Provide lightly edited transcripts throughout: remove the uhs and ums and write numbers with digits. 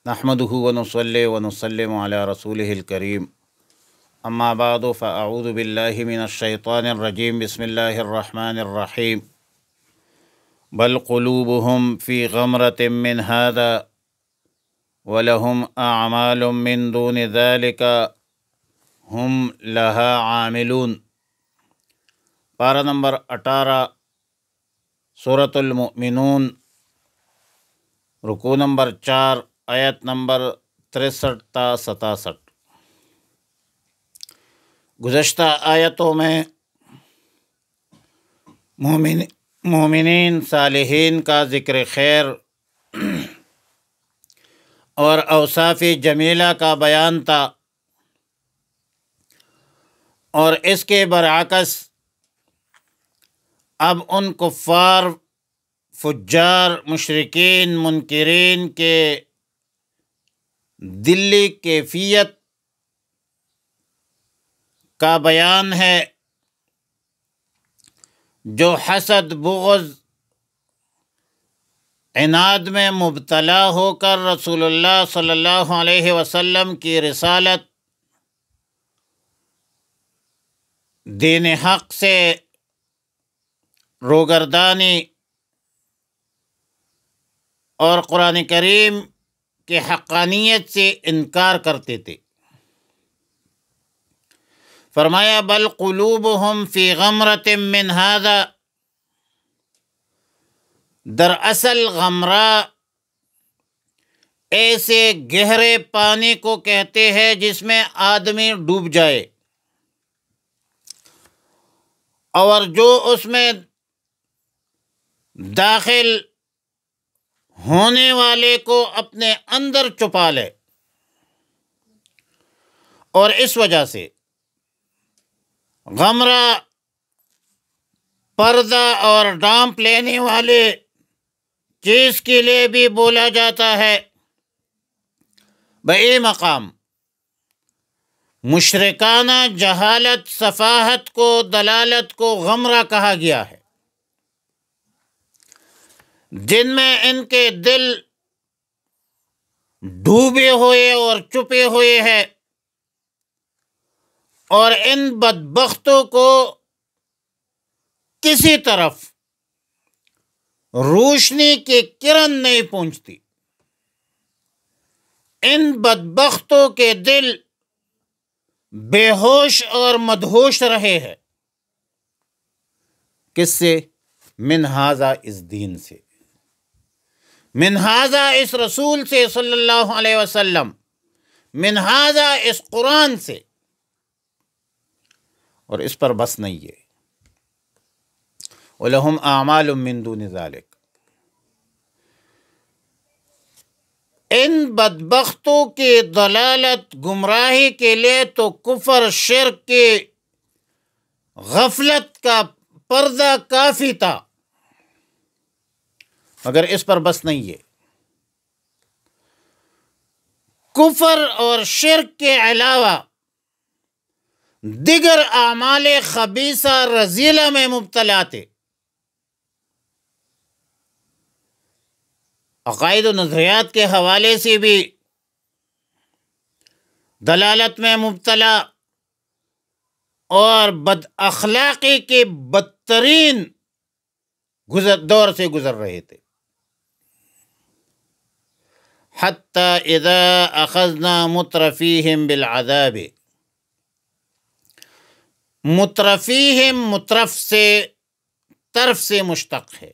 نحمده ونصلي ونسلم على رسوله الكريم اما بعد فاعوذ بالله من الشيطان الرجيم بسم الله الرحمن الرحيم بل قلوبهم في غمرة من هذا ولهم اعمال من دون ذلك هم لها عاملون۔ پارہ نمبر 18 سورۃ المؤمنون، رکوع نمبر 4، آیت نمبر 63 تا 67۔ گزشتہ آیتوں میں مومنین صالحین کا ذکر خیر اور اوصاف جمیلہ کا بیان تھا، اور اس کے برعکس اب ان کفار، فجار، مشرکین، منکرین کے دلی کیفیت کا بیان ہے، جو حسد، بغض، عناد میں مبتلا ہو کر رسول اللہ صلی اللہ علیہ وسلم کی رسالت، دین حق سے روگردانی اور قرآن کریم کی حقانیت سے انکار کرتے تھے۔ فرمایا بل قلوبہم فی غمرۃ من ھذا، دراصل غمرہ ایسے گہرے پانی کو کہتے ہیں جس میں آدمی ڈوب جائے، اور جو اس میں داخل ہونے والے کو اپنے اندر چھپا لے، اور اس وجہ سے غمرہ پردہ اور ڈانپ لینے والے چیز کے لیے بھی بولا جاتا ہے۔ بئی مقام مشرکانہ جہالت، سفاہت کو، دلالت کو غمرہ کہا گیا ہے، جن میں ان کے دل ڈوبے ہوئے اور چھپے ہوئے ہیں، اور ان بدبختوں کو کسی طرف روشنی کی کرن نہیں پہنچتی۔ ان بدبختوں کے دل بے ہوش اور مدہوش رہے ہیں، کس سے؟ من ھذا، اس دین سے، من ھذا، اس رسول سے صلی اللہ علیہ وسلم، من ھذا، اس قرآن سے، اور اس پر بس نہیں ہے۔ وَلَهُمْ أَعْمَالٌ مِّن دُونِ ذَلِكَ، ان بدبختوں کی ضلالت، گمراہی کے لیے تو کفر، شرک کی غفلت کا پردہ کافی تھا، مگر اس پر بس نہیں ہے۔ کفر اور شرک کے علاوہ دیگر اعمال خبیثہ رذیلہ میں مبتلا تھے، عقائد و نظریات کے حوالے سے بھی دلالت میں مبتلا، اور بد اخلاقی کے بدترین دور سے گزر رہے تھے۔ حتی اذا اخذنا مترفیہم بالعذاب، مترفیہم مترف سے، طرف سے مشتق ہے،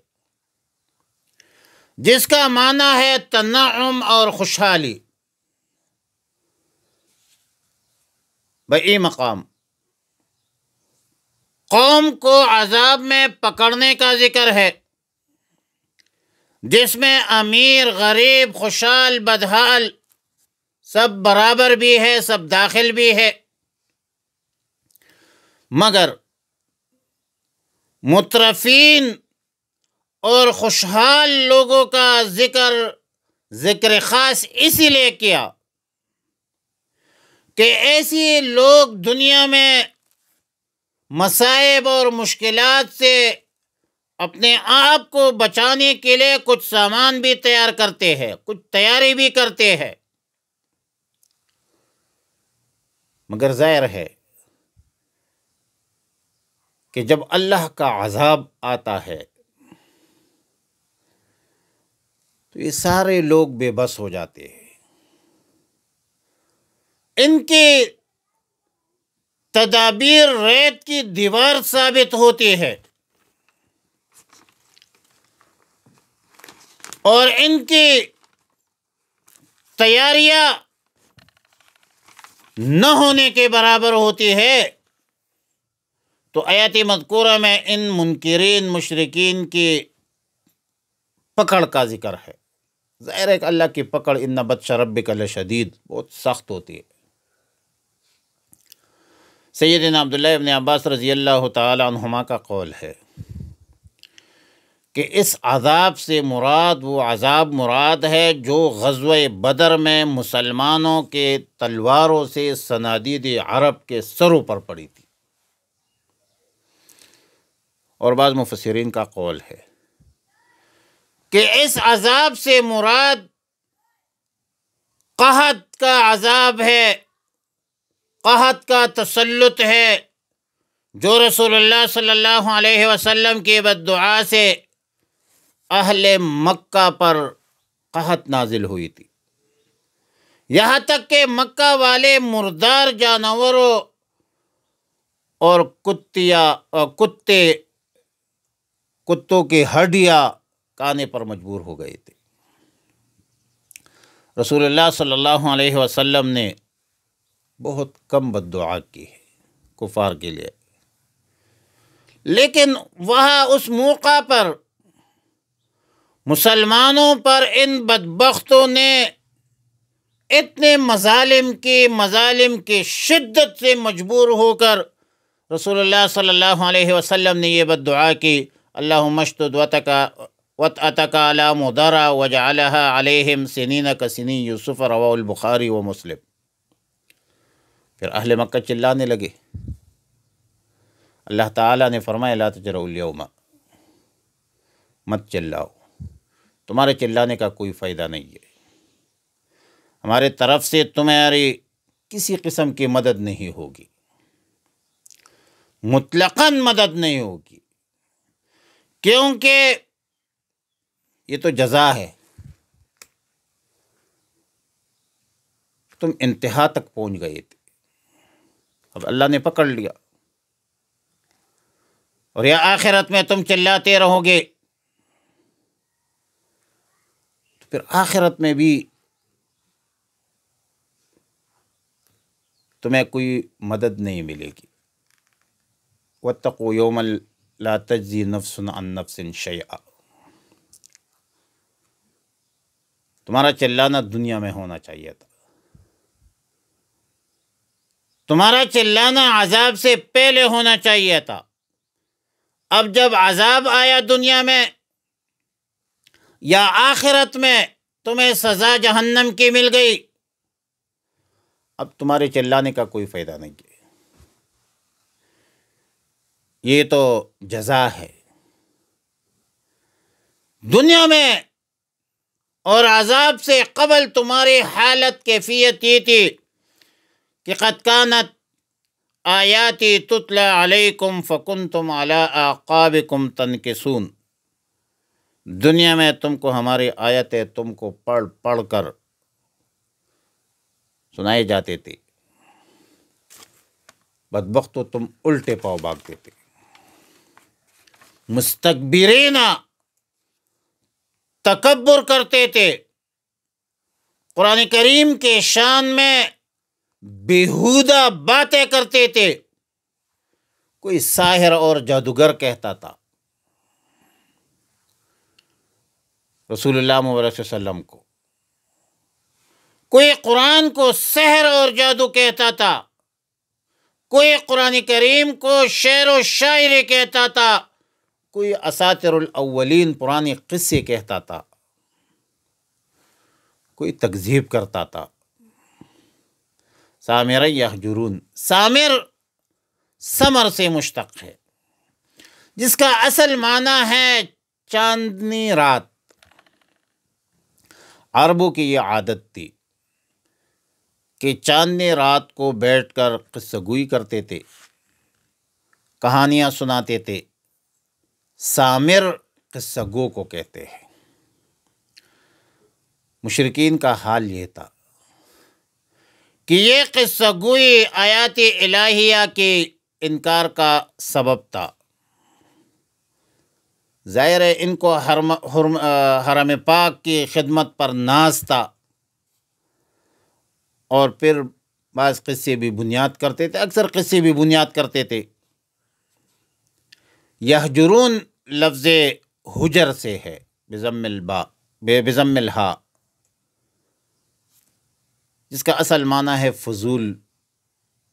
جس کا معنی ہے تنعم اور خوشحالی۔ بئی مقام قوم کو عذاب میں پکڑنے کا ذکر ہے، جس میں امیر، غریب، خوشحال، بدحال سب برابر بھی ہے، سب داخل بھی ہے، مگر مترفین اور خوشحال لوگوں کا ذکر خاص اسی لیے کیا کہ ایسی لوگ دنیا میں مصائب اور مشکلات سے اپنے آپ کو بچانے کے لیے کچھ سامان بھی تیار کرتے ہیں، کچھ تیاری بھی کرتے ہیں، مگر ظاہر ہے کہ جب اللہ کا عذاب آتا ہے تو یہ سارے لوگ بے بس ہو جاتے ہیں، ان کی تدابیر ریت کی دیوار ثابت ہوتی ہے، اور ان کی تیاریاں نہ ہونے کے برابر ہوتی ہے۔ تو آیات مذکورہ میں ان منکرین مشرکین کی پکڑ کا ذکر ہے۔ ظاہر ہے کہ اللہ کی پکڑ ان بطش ربک لشدید، بہت سخت ہوتی ہے۔ سیدنا عبداللہ ابن عباس رضی اللہ تعالی عنہما کا قول ہے کہ اس عذاب سے مراد وہ عذاب مراد ہے جو غزوہ بدر میں مسلمانوں کے تلواروں سے صنادید عرب کے سروں پر پڑی تھی۔ اور بعض مفسرین کا قول ہے کہ اس عذاب سے مراد قحط کا عذاب ہے، قحط کا تسلط ہے، جو رسول اللہ صلی اللہ علیہ وسلم کی بد دعا سے اہل مکہ پر قحط نازل ہوئی تھی، یہاں تک کہ مکہ والے مردار جانوروں اور کتوں کی ہڈیاں کھانے پر مجبور ہو گئے تھے۔ رسول اللہ صلی اللہ علیہ وسلم نے بہت کم بد دعا کی ہے کفار کے لیے، لیکن وہاں اس موقع پر مسلمانوں پر ان بدبختوں نے اتنے مظالم کی شدت سے مجبور ہو کر رسول اللہ صلی اللہ علیہ وسلم نے یہ بد دعا کی، اللہم اشدد وطأتک علی مضر وجعلها علیہم سنین کسنی یوسف، رواہ البخاری و مسلم۔ پھر اہل مکہ چلانے لگے۔ اللہ تعالیٰ نے فرمایا لا تجرؤ اليوم، مت چلاؤ، تمہارے چلانے کا کوئی فائدہ نہیں ہے، ہمارے طرف سے تمہاری کسی قسم کی مدد نہیں ہوگی، مطلقاً مدد نہیں ہوگی، کیونکہ یہ تو جزا ہے، تم انتہا تک پہنچ گئے تھے، اب اللہ نے پکڑ لیا، اور یا آخرت میں تم چلاتے رہو گے تو پھر آخرت میں بھی تمہیں کوئی مدد نہیں ملے گی۔ واتقوا یوما لا تجزی نفس عن نفس شیئا، تمہارا چلانا دنیا میں ہونا چاہیے تھا، تمہارا چلانا عذاب سے پہلے ہونا چاہیے تھا۔ اب جب عذاب آیا دنیا میں یا آخرت میں تمہیں سزا جہنم کی مل گئی، اب تمہارے چلانے کا کوئی فائدہ نہیں ہے، یہ تو جزا ہے۔ دنیا میں اور عذاب سے قبل تمہاری حالت کیفیت یہ تھی کہ قد کانت آیاتی تتلی علیکم فکنتم علی اعقابکم تنکسون، دنیا میں تم کو ہماری آیتیں تم کو پڑھ پڑھ کر سنائے جاتے تھے، بدبختو تم الٹے پاؤ بھاگتے تھے، مستکبرین تکبر کرتے تھے، قرآن کریم کے شان میں بیہودہ باتیں کرتے تھے، کوئی ساحر اور جادوگر کہتا تھا رسول اللہ مبارک صلی اللہ علیہ وسلم کو، کوئی قرآن کو سحر اور جادو کہتا تھا، کوئی قرآن کریم کو شعر و شاعری کہتا تھا، کوئی اساطیر الاولین پرانے قصے کہتا تھا، کوئی تکذیب کرتا تھا۔ سامر یہجرون، سامر سمر سے مشتق ہے، جس کا اصل معنی ہے چاندنی رات۔ عربوں کی یہ عادت تھی کہ چاندنی رات کو بیٹھ کر قصہ گوئی کرتے تھے، کہانیاں سناتے تھے۔ سامر قصہ گو کو کہتے ہیں۔ مشرکین کا حال یہ تھا کہ یہ قصہ گوئی آیات الہیہ کے انکار کا سبب تھا۔ ظاہر ہے ان کو حرم پاک کی خدمت پر ناز تھا، اور پھر بعض قصے بھی بنیاد کرتے تھے، اکثر قصے بھی بنیاد کرتے تھے۔ یہجرون لفظ حجر سے ہے، بضم الہا، جس کا اصل معنی ہے فضول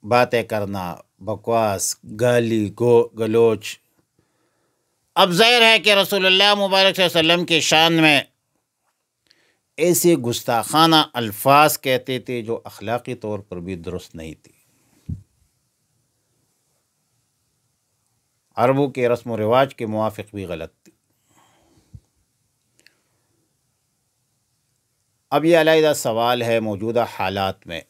باتیں کرنا، بکواس، گالی گلوچ۔ اب ظاہر ہے کہ رسول اللہ مبارک صلی اللہ علیہ وسلم کی شان میں ایسے گستاخانہ الفاظ کہتے تھے جو اخلاقی طور پر بھی درست نہیں تھے، عربوں کے رسم و رواج کے موافق بھی غلط تھی۔ اب یہ علیحدہ سوال ہے موجودہ حالات میں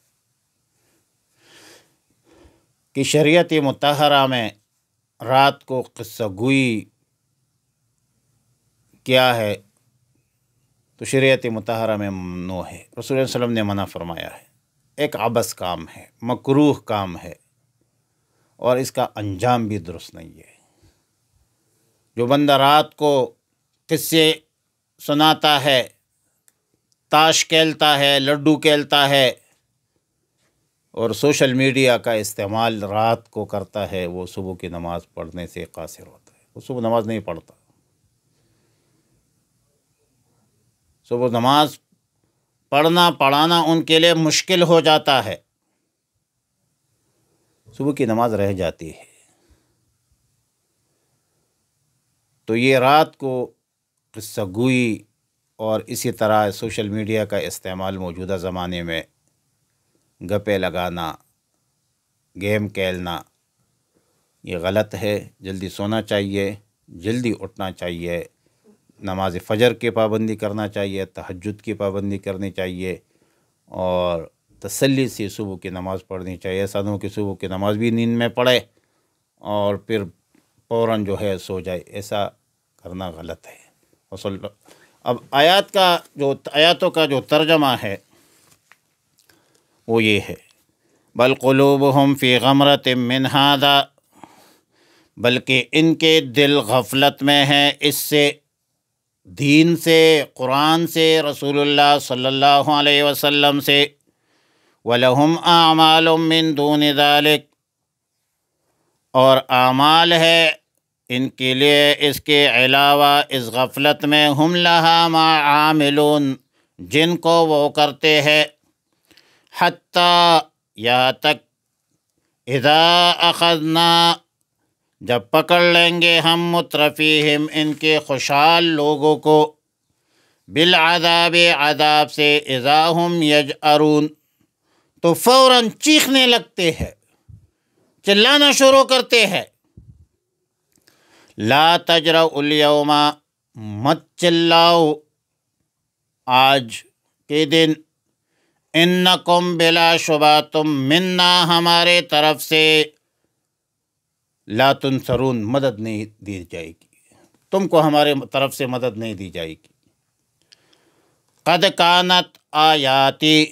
کہ شریعت مطہرہ میں رات کو قصہ گوئی کیا ہے، تو شریعت مطہرہ میں ممنوع ہے، رسول اللہ صلی اللہ علیہ وسلم نے منع فرمایا ہے۔ ایک عبث کام ہے، مکروہ کام ہے، اور اس کا انجام بھی درست نہیں ہے۔ جو بندہ رات کو قصے سناتا ہے، تاش کھیلتا ہے، لڈو کھیلتا ہے، اور سوشل میڈیا کا استعمال رات کو کرتا ہے، وہ صبح کی نماز پڑھنے سے قاصر ہوتا ہے۔ وہ صبح نماز نہیں پڑھتا۔ صبح نماز پڑھنا پڑھانا ان کے لیے مشکل ہو جاتا ہے، صبح کی نماز رہ جاتی ہے۔ تو یہ رات کو قصہ گوئی اور اسی طرح سوشل میڈیا کا استعمال موجودہ زمانے میں گپے لگانا، گیم کھیلنا، یہ غلط ہے۔ جلدی سونا چاہیے، جلدی اٹھنا چاہیے، نماز فجر کی پابندی کرنا چاہیے، تہجد کی پابندی کرنی چاہیے، اور تسلی سے صبح کی نماز پڑھنی چاہیے۔ ایسا نہ ہو کہ صبح کی نماز بھی نیند میں پڑھے اور پھر فوراً جو ہے سو جائے، ایسا کرنا غلط ہے۔ اب آیاتوں کا جو ترجمہ ہے وہ یہ ہے، بل قلوبہم فی غمرۃ من ھذا، بلکہ ان کے دل غفلت میں ہیں اس سے، دین سے، قرآن سے، رسول اللہ صلی اللہ علیہ وسلم سے۔ وَلَهُمْ أَعْمَالٌ مِّن دُونِ ذَلِكَ، اور اعمال ہے ان کے لیے اس کے علاوہ اس غفلت میں، ہم لہا ما عاملون، جن کو وہ کرتے ہیں، حتیٰ یہاں تک، اذا اخذنا، جب پکڑ لیں گے ہم، مترفیہم، ان کے خوشحال لوگوں کو، بالعذاب، عذاب سے، اذا ہم یجأرون، تو فوراً چیخنے لگتے ہیں، چلانا شروع کرتے ہیں۔ لا تجرؤ اليوم، مت چلاؤ آج کے دن، انکم، بلا شبہ تم، منا، ہمارے طرف سے، لا تنصرون، مدد نہیں دی جائے گی، تم کو ہمارے طرف سے مدد نہیں دی جائے گی۔ قد کانت آیاتی،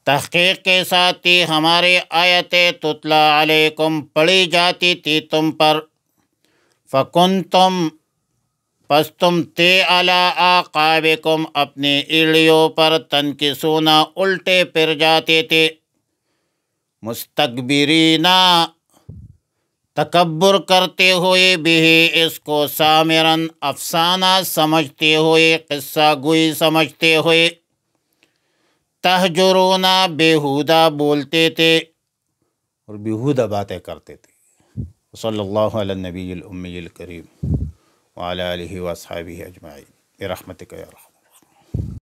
تحقیق کے ساتھ ہی ہماری آیتیں، تتلا علیکم، پڑھی جاتی تھی تم پر، فکنتم، پس تم تھے، علی اعقابکم، اپنی ایڑیوں پر، تنکسون، الٹے پھر جاتے تھے، مستکبرین، تکبر کرتے ہوئے، بھی اس کو، سامرن، افسانہ سمجھتے ہوئے، قصہ گوئی سمجھتے ہوئے، تہجرون، بیہودہ بولتے تھے اور بیہودہ باتیں کرتے تھے۔ صلی اللہ علی النبی الامی الکریم وعلی آلہ واصحابہ اجمعین برحمتک یا رحمن۔